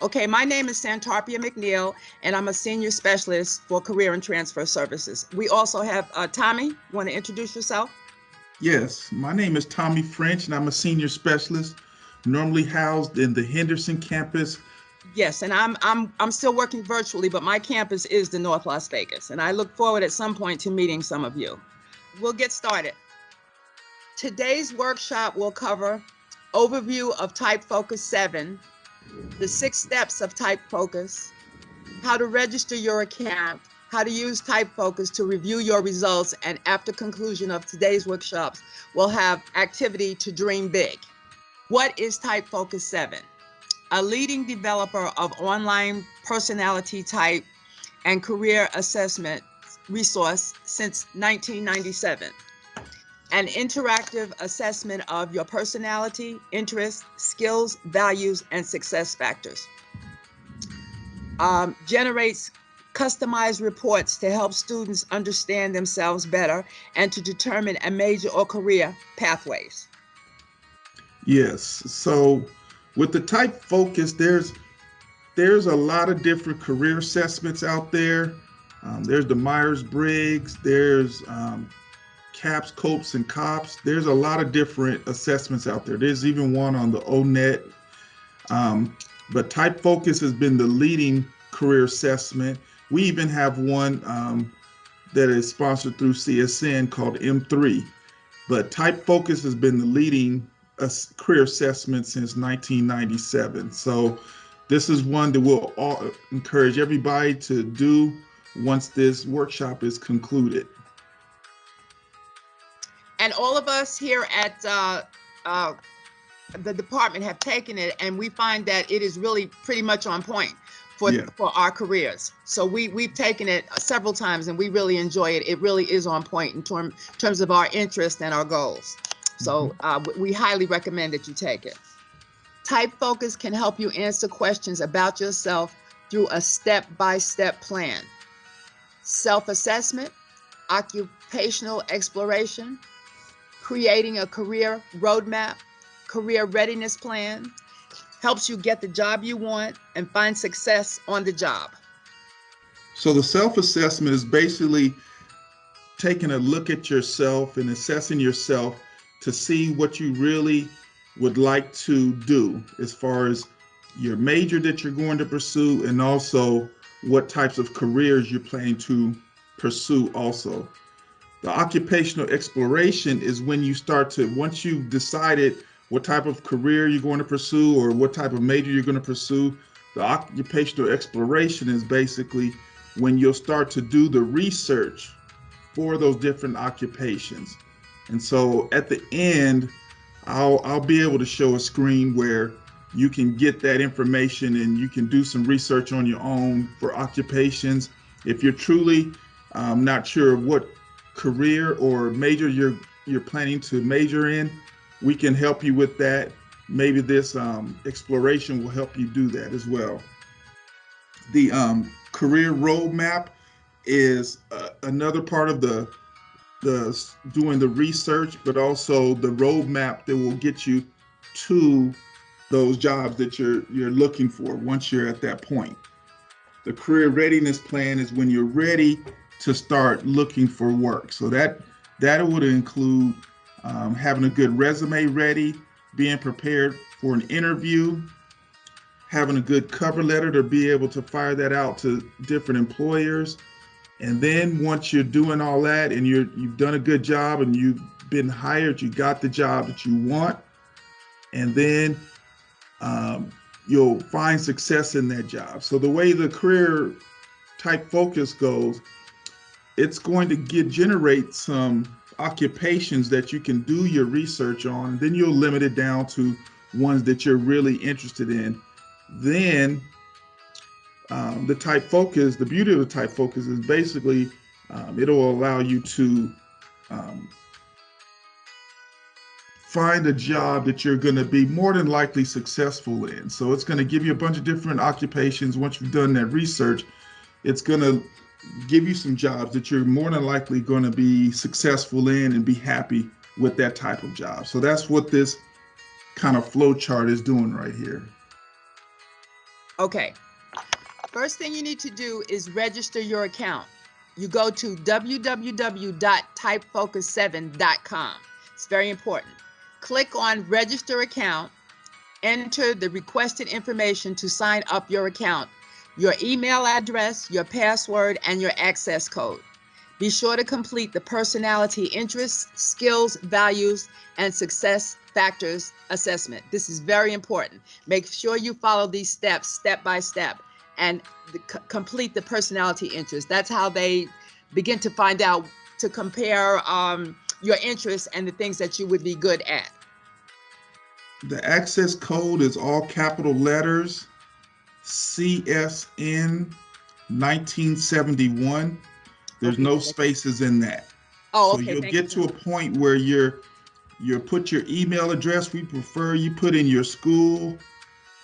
Okay, my name is Santarpia McNeil, and I'm a senior specialist for career and transfer services. We also have Tommy. You want to introduce yourself? Yes, my name is Tommy French, and I'm a senior specialist, normally housed in the Henderson campus. Yes, and I'm still working virtually, but my campus is the North Las Vegas, and I look forward at some point to meeting some of you. We'll get started. Today's workshop will cover overview of TypeFocus 7, the 6 steps of TypeFocus, how to register your account, how to use TypeFocus to review your results, and after conclusion of today's workshops, we'll have activity to dream big. What is TypeFocus 7? A leading developer of online personality type and career assessment resource since 1997. An interactive assessment of your personality, interests, skills, values, and success factors. Generates customized reports to help students understand themselves better and to determine a major or career pathways. Yes, so with the TypeFocus, there's a lot of different career assessments out there. There's the Myers-Briggs, there's CAPS, COPES, and COPS. There's a lot of different assessments out there. There's even one on the ONET. But TypeFocus has been the leading career assessment. We even have one that is sponsored through CSN called M3. But TypeFocus has been the leading career assessment since 1997. So this is one that we'll all encourage everybody to do once this workshop is concluded. And all of us here at the department have taken it, and we find that it is really pretty much on point for our careers. So we've taken it several times, and we really enjoy it. It really is on point in terms of our interest and our goals. So we highly recommend that you take it. TypeFocus can help you answer questions about yourself through a step-by-step plan. Self-assessment, occupational exploration, creating a career roadmap, career readiness plan, helps you get the job you want and find success on the job. So the self-assessment is basically taking a look at yourself and assessing yourself to see what you really would like to do as far as your major that you're going to pursue, and also what types of careers you're planning to pursue also. The occupational exploration is when you start to, once you've decided what type of career you're going to pursue or what type of major you're going to pursue, the occupational exploration is basically when you'll start to do the research for those different occupations. And so at the end, I'll be able to show a screen where you can get that information and you can do some research on your own for occupations. If you're truly not sure what career or major you're planning to major in, we can help you with that. Maybe this exploration will help you do that as well. The career roadmap is another part of the doing the research, but also the roadmap that will get you to those jobs that you're looking for once you're at that point. The career readiness plan is when you're ready to start looking for work. So that would include having a good resume ready, being prepared for an interview, having a good cover letter to be able to fire that out to different employers. And then once you're doing all that and you've done a good job and you've been hired, you got the job that you want, and then you'll find success in that job. So the way the career TypeFocus goes, it's going to generate some occupations that you can do your research on, and then you'll limit it down to ones that you're really interested in. Then the TypeFocus, the beauty of the TypeFocus is basically it'll allow you to find a job that you're going to be more than likely successful in. So it's going to give you a bunch of different occupations. Once you've done that research, it's going to give you some jobs that you're more than likely going to be successful in and be happy with that type of job. So that's what this kind of flow chart is doing right here. Okay. First thing you need to do is register your account. You go to www.typefocus7.com. It's very important. Click on register account, enter the requested information to sign up your account, your email address, your password, and your access code. Be sure to complete the personality interests, skills, values, and success factors assessment. This is very important. Make sure you follow these steps step by step and complete the personality interests. That's how they begin to find out to compare your interests and the things that you would be good at. The access code is all capital letters, CSN 1971. There's Okay, no spaces in that. Oh, So okay. you'll Thank get you. to a point where you put your email address. We prefer you put in your school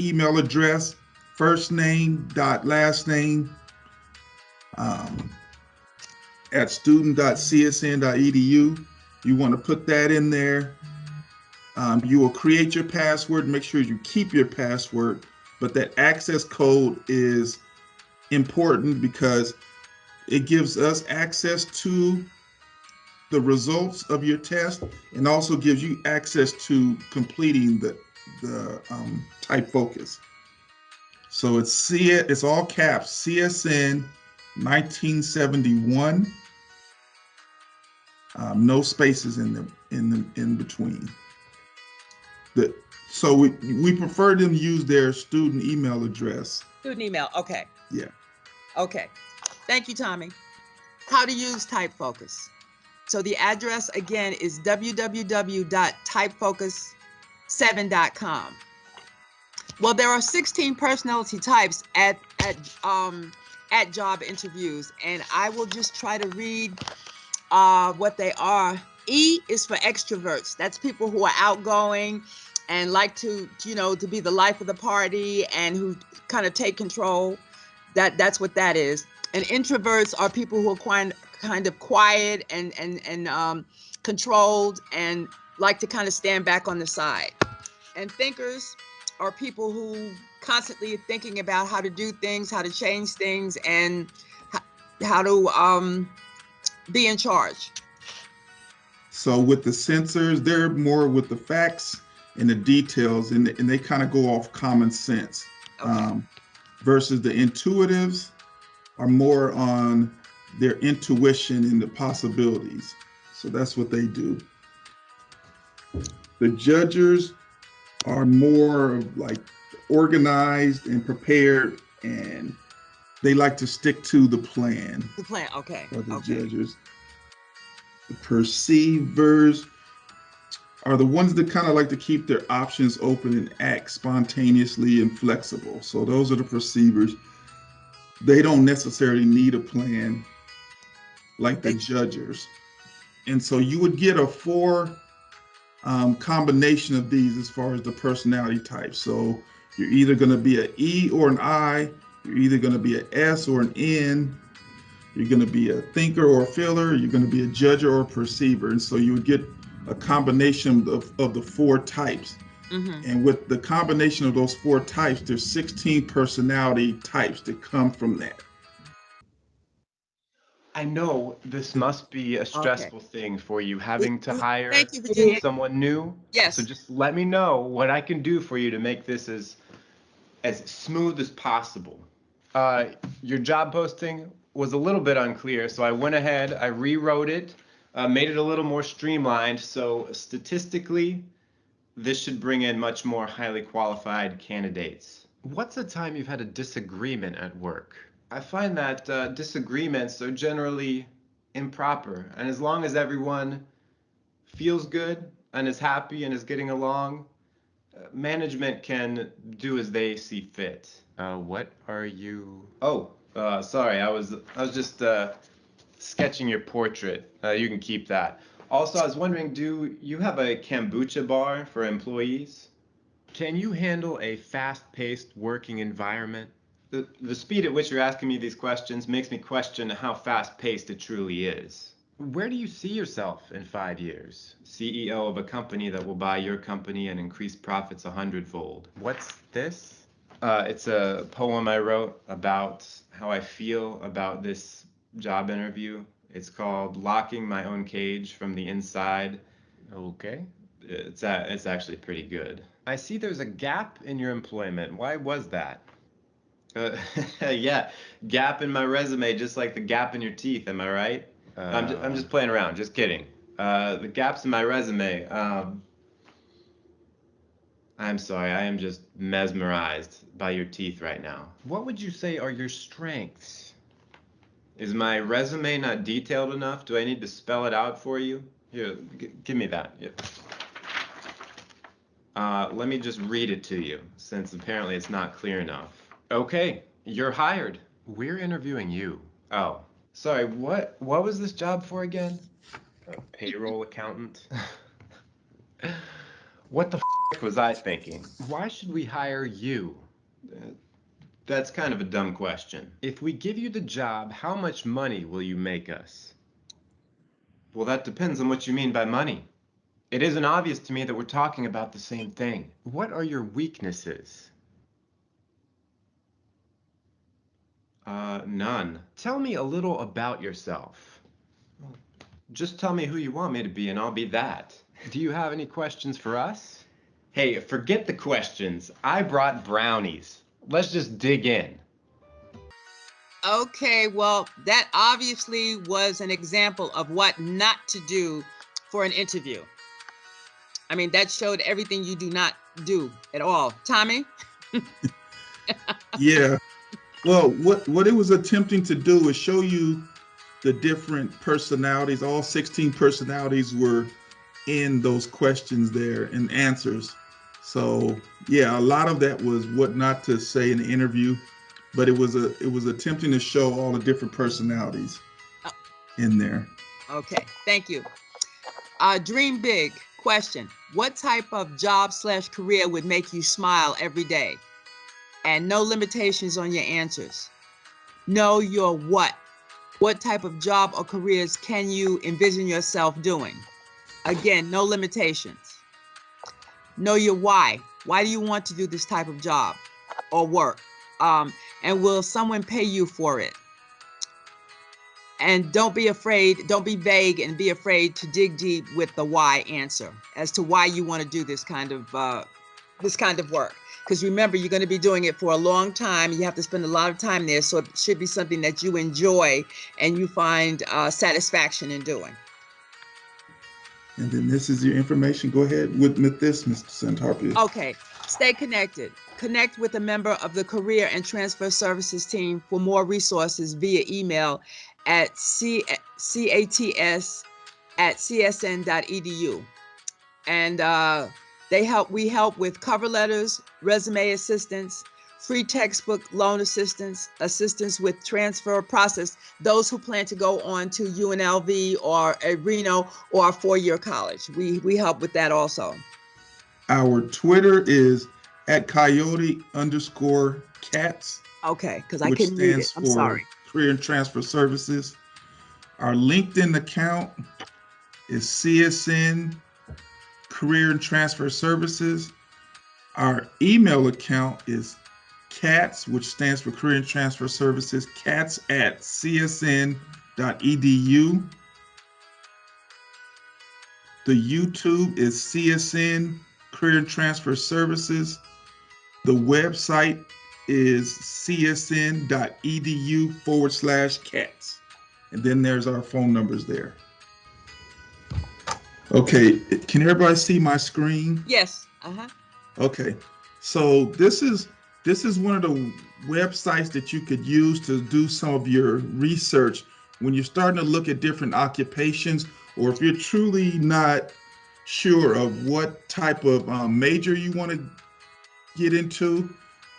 email address, first name dot last name at student.csn.edu. You want to put that in there. You will create your password. Make sure you keep your password, but that access code is important because it gives us access to the results of your test and also gives you access to completing the TypeFocus. So it's all caps, CSN 1971. No spaces in between. So we prefer them use their student email address. Student email. Okay. Yeah. Okay. Thank you, Tommy. How to use TypeFocus. So the address again is www.typefocus7.com. Well, there are 16 personality types at job interviews, and I will just try to read what they are. E is for extroverts. That's people who are outgoing and like to be the life of the party and who kind of take control. That's what that is. And introverts are people who are kind of quiet and controlled and like to kind of stand back on the side. And thinkers are people who constantly are thinking about how to do things, how to change things, and how to be in charge. So with the sensors, they're more with the facts and the details, and they kind of go off common sense. Okay. Versus the intuitives are more on their intuition and the possibilities. So that's what they do. The judgers are more like organized and prepared, and they like to stick to the plan. The plan. Okay. Or the Okay. judgers. The perceivers are the ones that kind of like to keep their options open and act spontaneously and flexible. So those are the perceivers. They don't necessarily need a plan like the judgers. And so you would get a four combination of these as far as the personality type. So you're either going to be an E or an I, you're either going to be an S or an N, you're going to be a thinker or a feeler, you're going to be a judger or a perceiver. And so you would get a combination of the four types. Mm-hmm. And with the combination of those four types, there's 16 personality types that come from that. I know this must be a stressful thing for you having to hire someone new. Yes. So just let me know what I can do for you to make this as smooth as possible. Your job posting was a little bit unclear, so I went ahead, I rewrote it, made it a little more streamlined. So statistically, this should bring in much more highly qualified candidates. What's the time you've had a disagreement at work? I find that disagreements are generally improper, and as long as everyone feels good and is happy and is getting along, management can do as they see fit. What are you? Oh, sorry, I was just sketching your portrait. You can keep that. Also, I was wondering, do you have a kombucha bar for employees? Can you handle a fast-paced working environment? The speed at which you're asking me these questions makes me question how fast-paced it truly is. Where do you see yourself in 5 years? CEO of a company that will buy your company and increase profits 100-fold. What's this? It's a poem I wrote about how I feel about this job interview. It's called Locking My Own Cage from the Inside. Okay. It's actually pretty good. I see there's a gap in your employment. Why was that? Yeah, gap in my resume, just like the gap in your teeth. Am I right? I'm just playing around. Just kidding. The gaps in my resume. I'm sorry. I am just mesmerized by your teeth right now. What would you say are your strengths? Is my resume not detailed enough? Do I need to spell it out for you? Here, give me that. Yeah. Let me just read it to you, since apparently it's not clear enough. Okay, you're hired. We're interviewing you. Oh, sorry, what was this job for again? A payroll accountant? What the f was I thinking? Why should we hire you? That's kind of a dumb question. If we give you the job, how much money will you make us? Well, that depends on what you mean by money. It isn't obvious to me that we're talking about the same thing. What are your weaknesses? None. Tell me a little about yourself. Just tell me who you want me to be and I'll be that. Do you have any questions for us? Hey, forget the questions. I brought brownies. Let's just dig in. Okay, well, that obviously was an example of what not to do for an interview. I mean, that showed everything you do not do at all. Tommy? Yeah. Well, what it was attempting to do is show you the different personalities. All 16 personalities were in those questions there and answers. So yeah, a lot of that was what not to say in the interview, but it was attempting to show all the different personalities in there. Okay, thank you. Dream big. Question: what type of job/career would make you smile every day? And no limitations on your answers. Know your what. What type of job or careers can you envision yourself doing? Again, no limitations. Know your why. Why do you want to do this type of job or work? And will someone pay you for it? And don't be afraid, don't be vague and be afraid to dig deep with the why answer as to why you want to do this kind of work. Because remember, you're going to be doing it for a long time. You have to spend a lot of time there. So it should be something that you enjoy and you find satisfaction in doing. And then this is your information. Go ahead with this, Mr. Santarpia. Okay, stay connected. Connect with a member of the Career and Transfer Services team for more resources via email at cats@csn.edu. And we help with cover letters, resume assistance, free textbook loan assistance with transfer process, those who plan to go on to UNLV or a Reno or a four-year college. We help with that also. Our Twitter is @coyote_cats. Okay, because I couldn't read it. I'm sorry. Career and Transfer Services. Our LinkedIn account is CSN Career and Transfer Services. Our email account is CATS, which stands for Career and Transfer Services, cats@csn.edu. The YouTube is CSN Career and Transfer Services. The website is csn.edu/cats. And then there's our phone numbers there. Okay, can everybody see my screen? Yes. Okay, so this is one of the websites that you could use to do some of your research when you're starting to look at different occupations, or if you're truly not sure of what type of major you want to get into.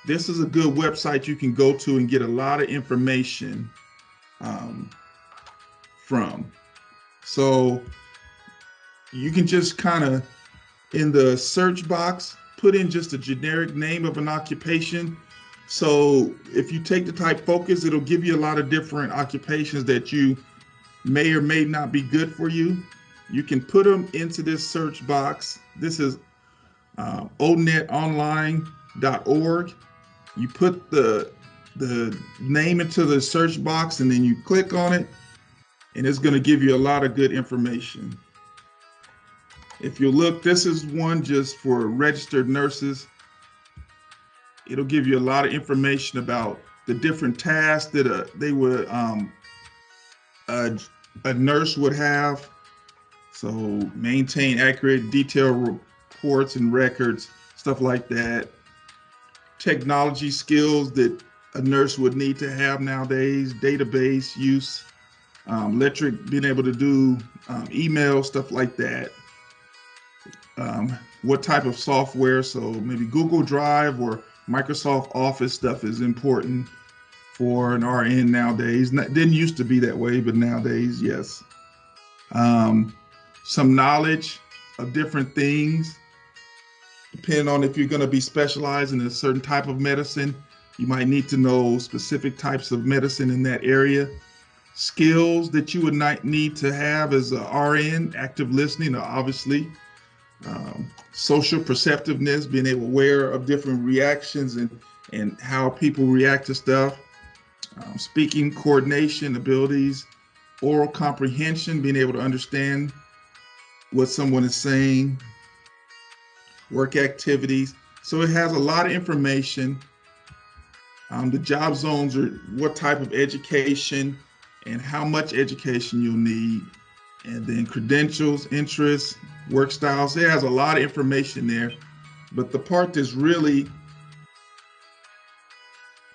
This is a good website you can go to and get a lot of information from. So you can just kind of, in the search box, put in just a generic name of an occupation. So if you take the TypeFocus, it'll give you a lot of different occupations that you may or may not be good for you. You can put them into this search box. This is onetonline.org. You put the name into the search box and then you click on it, and it's going to give you a lot of good information. If you look, this is one just for registered nurses. It'll give you a lot of information about the different tasks that a nurse would have. So maintain accurate, detailed reports and records, stuff like that. Technology skills that a nurse would need to have nowadays, database use, being able to do email, stuff like that. What type of software, so maybe Google Drive or Microsoft Office stuff is important for an RN nowadays. Didn't used to be that way, but nowadays, yes. Some knowledge of different things, depending on if you're going to be specialized in a certain type of medicine, you might need to know specific types of medicine in that area. Skills that you would need to have as a RN, active listening, obviously. Social perceptiveness, being aware of different reactions and how people react to stuff. Speaking coordination abilities, oral comprehension, being able to understand what someone is saying, work activities. So it has a lot of information. The job zones are what type of education and how much education you'll need. And then credentials, interests, work styles. It has a lot of information there. But the part that's really,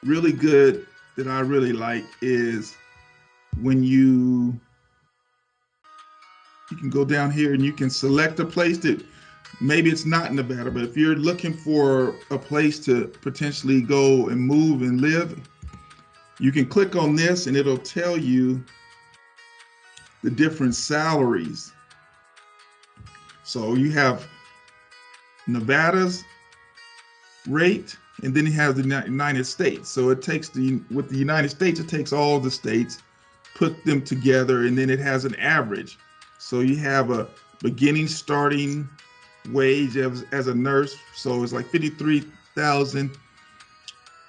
really good that I really like is when you can go down here and you can select a place that maybe it's not Nevada, but if you're looking for a place to potentially go and move and live, you can click on this and it'll tell you the different salaries. So you have Nevada's rate, and then it has the United States. So it takes with the United States, it takes all the states, put them together, and then it has an average. So you have a beginning starting wage as a nurse. So it's like $53,000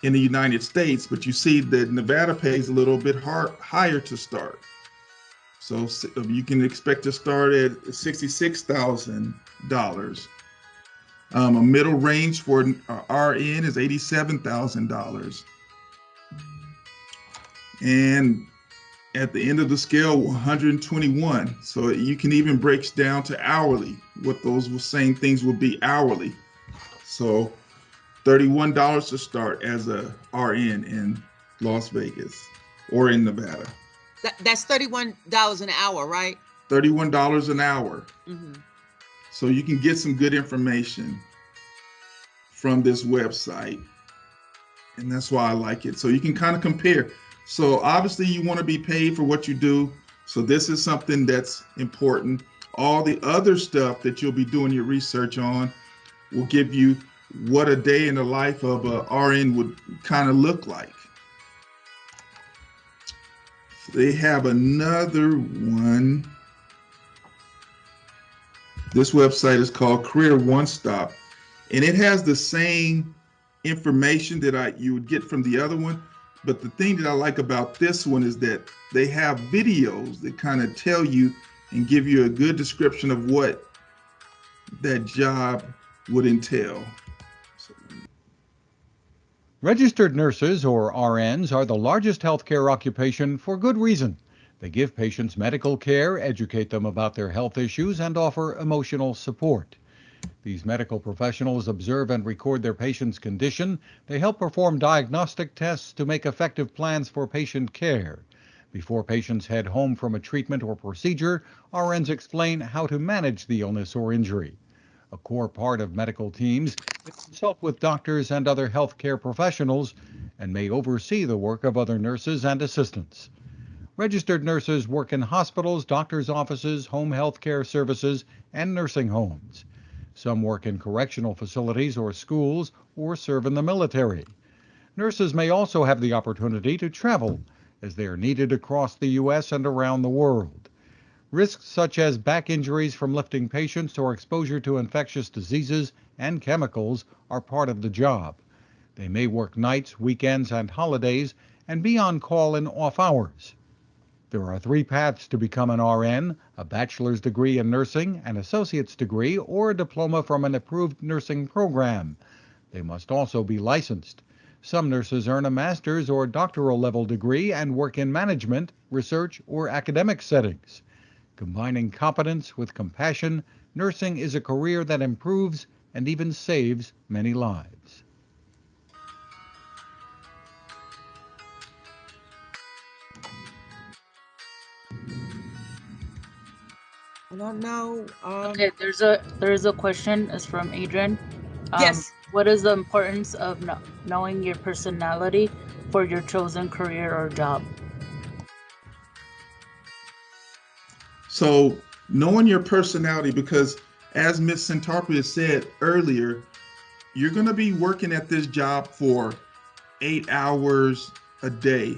in the United States, but you see that Nevada pays a little bit higher to start. So you can expect to start at $66,000. A middle range for RN is $87,000. And at the end of the scale, 121. So you can even break down to hourly, what those same things will be hourly. So $31 to start as a RN in Las Vegas or in Nevada. That's $31 an hour, right? $31 an hour. Mm-hmm. So you can get some good information from this website. And that's why I like it. So you can kind of compare. So obviously you want to be paid for what you do. So this is something that's important. All the other stuff that you'll be doing your research on will give you what a day in the life of a RN would kind of look like. They have another one. This website is called Career One Stop, and it has the same information that you would get from the other one. But the thing that I like about this one is that they have videos that kind of tell you and give you a good description of what that job would entail. Registered nurses, or RNs, are the largest healthcare occupation for good reason. They give patients medical care, educate them about their health issues, and offer emotional support. These medical professionals observe and record their patient's condition. They help perform diagnostic tests to make effective plans for patient care. Before patients head home from a treatment or procedure, RNs explain how to manage the illness or injury. A core part of medical teams, they consult with doctors and other healthcare professionals and may oversee the work of other nurses and assistants. Registered nurses work in hospitals, doctors' offices, home health care services, and nursing homes. Some work in correctional facilities or schools or serve in the military. Nurses may also have the opportunity to travel as they are needed across the U.S. and around the world. Risks such as back injuries from lifting patients or exposure to infectious diseases and chemicals are part of the job. They may work nights, weekends, and holidays and be on call in off hours. There are 3 paths to become an RN: a bachelor's degree in nursing, an associate's degree, or a diploma from an approved nursing program. They must also be licensed. Some nurses earn a master's or doctoral level degree and work in management, research, or academic settings. Combining competence with compassion, nursing is a career that improves and even saves many lives. I don't know. Okay, there's a question. It's from Adrian. Yes. What is the importance of knowing your personality for your chosen career or job? So knowing your personality, because as Ms. Centarpia said earlier, you're going to be working at this job for 8 hours a day.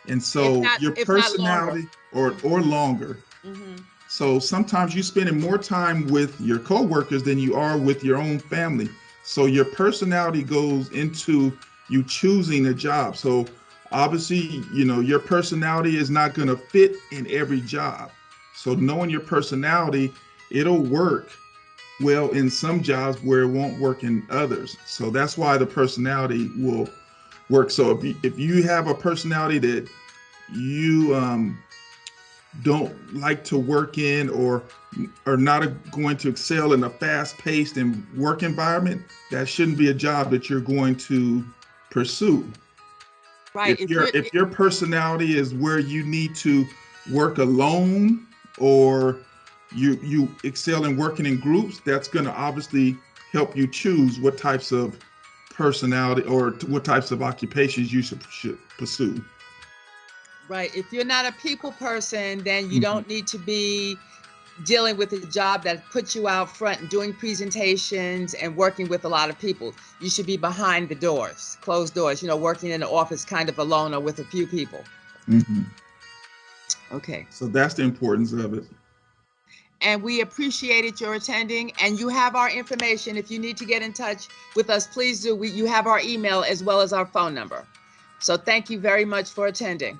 And so your personality or longer. Mm-hmm. So sometimes you're spending more time with your coworkers than you are with your own family. So your personality goes into you choosing a job. So obviously, your personality is not going to fit in every job. So knowing your personality, it'll work well in some jobs where it won't work in others. So that's why the personality will work. So if you have a personality that you don't like to work in or are not going to excel in a fast-paced and work environment, that shouldn't be a job that you're going to pursue. Right. If your personality is where you need to work alone or you excel in working in groups, that's going to obviously help you choose what types of personality or what types of occupations you should pursue. Right. If you're not a people person, then you don't need to be dealing with a job that puts you out front and doing presentations and working with a lot of people. You should be behind the doors, closed doors, working in the office kind of alone or with a few people. Mm-hmm. Okay. So that's the importance of it. And we appreciated your attending, and you have our information. If you need to get in touch with us, please do. You have our email as well as our phone number. So thank you very much for attending.